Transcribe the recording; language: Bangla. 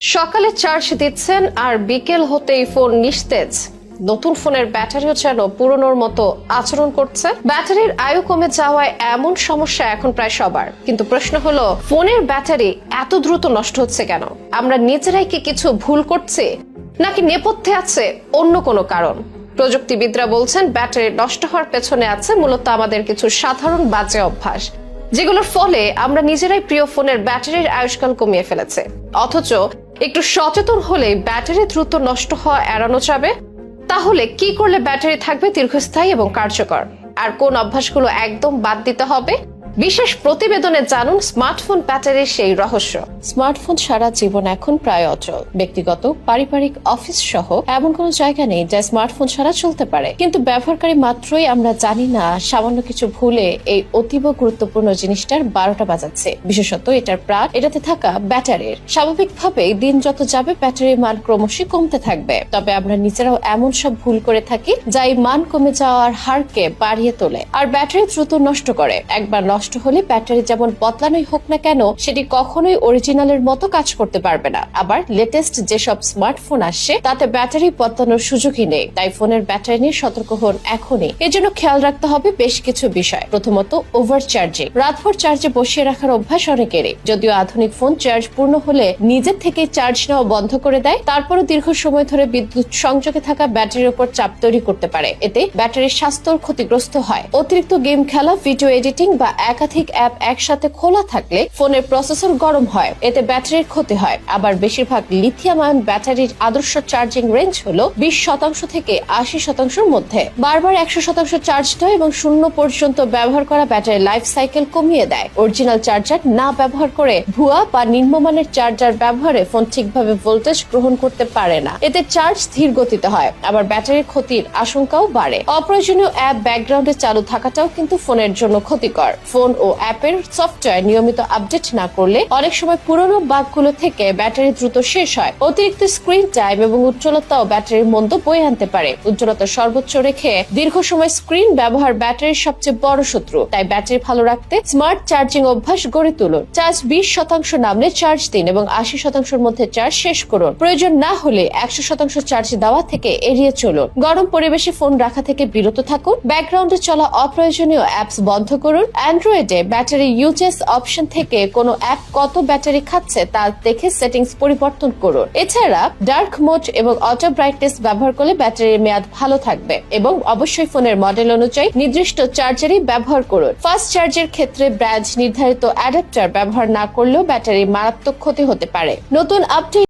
সকালে চার্জ দিচ্ছেন আর বিকেল হতেই ফোন নিস্তেজ। নতুন ফোনের ব্যাটারিও যেন পুরনোর মতো আচরণ করছে। ব্যাটারির আয়ু কমে যাওয়ায় এমন সমস্যা এখন প্রায় সবার, কিন্তু প্রশ্ন হলো ফোনের ব্যাটারি এত দ্রুত নষ্ট হচ্ছে কেন? আমরা নিজেরাই কি কিছু ভুল করছি, নাকি নেপথ্যে আছে অন্য কোনো কারণ? প্রযুক্তিবিদরা বলছেন ব্যাটারি নষ্ট হওয়ার পেছনে আছে মূলত আমাদের কিছু সাধারণ বাজে অভ্যাস, যেগুলোর ফলে আমরা নিজেরাই প্রিয় ফোনের ব্যাটারির আয়ুষ্কাল কমিয়ে ফেলেছে। অথচ একটু সচেতন হলে ব্যাটারি দ্রুত নষ্ট হওয়া এড়ানো যাবে। তাহলে কি করলে ব্যাটারি থাকবে দীর্ঘস্থায়ী এবং কার্যকর, আর কোন অভ্যাসগুলো একদম বাদ দিতে হবে? বিশেষ প্রতিবেদনে জানুন স্মার্টফোন ব্যাটারির সেই রহস্য। স্মার্টফোন সারা জীবন এখন প্রায় অচল। ব্যক্তিগত, পারিবারিক, অফিস সহ এমন কোনো জায়গা নেই যা স্মার্টফোন ছাড়া চলতে পারে। কিন্তু ব্যবহারকারী মাত্রই আমরা জানি না সামান্য কিছু ভুলে এই অতীব গুরুত্বপূর্ণ জিনিসটার 12টা বাজাচ্ছে। বিশেষত এটার প্রাণ, এটাতে থাকা ব্যাটারির। স্বাভাবিকভাবেই দিন যত যাবে ব্যাটারির মান ক্রমশই কমতে থাকবে। তবে আমরা নিজেরাও এমন সব ভুল করে থাকি যা এই মান কমে যাওয়ার হারকে বাড়িয়ে তোলে আর ব্যাটারি দ্রুত নষ্ট করে। একবার নষ্ট হলে ব্যাটারি যেমন বদলানোই হোক না কেন, সেটি কখনোই অরিজিনালের মতো কাজ করতে পারবে না। আবার লেটেস্ট যেসব স্মার্টফোন আসছে তাতে ব্যাটারি বদলানোর সুযোগই নেই। তাই ফোনের ব্যাটারি নিয়ে সতর্ক হন এখনই। এর জন্য খেয়াল রাখতে হবে বেশ কিছু বিষয়। প্রথমত, ওভার চার্জিং। রাতভর চার্জে বসিয়ে রাখার অভ্যাস অনেকেরই। যদিও আধুনিক ফোন চার্জ পূর্ণ হলে নিজের থেকে চার্জ নেওয়া বন্ধ করে দেয়, তারপরও দীর্ঘ সময় ধরে বিদ্যুৎ সংযোগে থাকা ব্যাটারির উপর চাপ তৈরি করতে পারে। এতে ব্যাটারির স্বাস্থ্য ক্ষতিগ্রস্ত হয়। অতিরিক্ত গেম খেলা, ভিডিও এডিটিং বা একাধিক অ্যাপ একসাথে খোলা থাকলে ফোনের প্রসেসর গরম হয়, এতে ব্যাটারির ক্ষতি হয়। আবার বেশিরভাগ লিথিয়াম আয়ন ব্যাটারির আদর্শ চার্জিং রেঞ্জ হলো 20% থেকে 80%-র মধ্যে। বারবার 100% চার্জ দেয় এবং 0 পর্যন্ত ব্যবহার করা ব্যাটারির লাইফ সাইকেল কমিয়ে দেয়। অরিজিনাল চার্জার না ব্যবহার করে ভুয়া বা নিম্নমানের চার্জার ব্যবহারে ফোন ঠিকভাবে ভোল্টেজ গ্রহণ করতে পারে না। এতে চার্জ ধীর গতিতে হয়, আবার ব্যাটারির ক্ষতির আশঙ্কাও বাড়ে। অপ্রয়োজনীয় অ্যাপ ব্যাকগ্রাউন্ডে চালু থাকাটাও কিন্তু ফোনের জন্য ক্ষতিকর। ফোন ও অ্যাপের সফটওয়্যার নিয়মিত আপডেট না করলে অনেক সময় পুরনো বাগগুলো থেকে ব্যাটারি দ্রুত শেষ হয়। অতিরিক্ত স্ক্রিন টাইম এবং উজ্জ্বলতাও ব্যাটারির মন্দ বয়ে আনতে পারে। উজ্জ্বলতা সর্বোচ্চ রেখে দীর্ঘ সময় স্ক্রিন ব্যবহার ব্যাটারির সবচেয়ে বড় শত্রু। তাই ব্যাটারি ভালো রাখতে স্মার্ট চার্জিং অভ্যাস গড়ে তুলুন। চার্জ 20% নামলে চার্জ দিন এবং 80%-র মধ্যে চার্জ শেষ করুন। প্রয়োজন না হলে 100% চার্জ দেওয়া থেকে এড়িয়ে চলুন। গরম পরিবেশে ফোন রাখা থেকে বিরত থাকুন। ব্যাকগ্রাউন্ডে চলা অপ্রয়োজনীয় অ্যাপস বন্ধ করুন। অ্যান্ড্রয়েডে ব্যাটারি ইউজেস অপশন থেকে কোনো অ্যাপ কত ব্যাটারি খাচ্ছে তা দেখে সেটিংস পরিবর্তন করুন। এছাড়া ডার্ক মোড এবং অটো ব্রাইটনেস ব্যবহার করলে ব্যাটারির মেয়াদ ভালো থাকবে। এবং অবশ্যই ফোনের মডেল অনুযায়ী নির্দিষ্ট চার্জারই ব্যবহার করুন। ফাস্ট চার্জের ক্ষেত্রে ব্র্যান্ড নির্ধারিত অ্যাডাপ্টার ব্যবহার না করলেও ব্যাটারির মারাত্মক ক্ষতি হতে পারে। নতুন আপডেট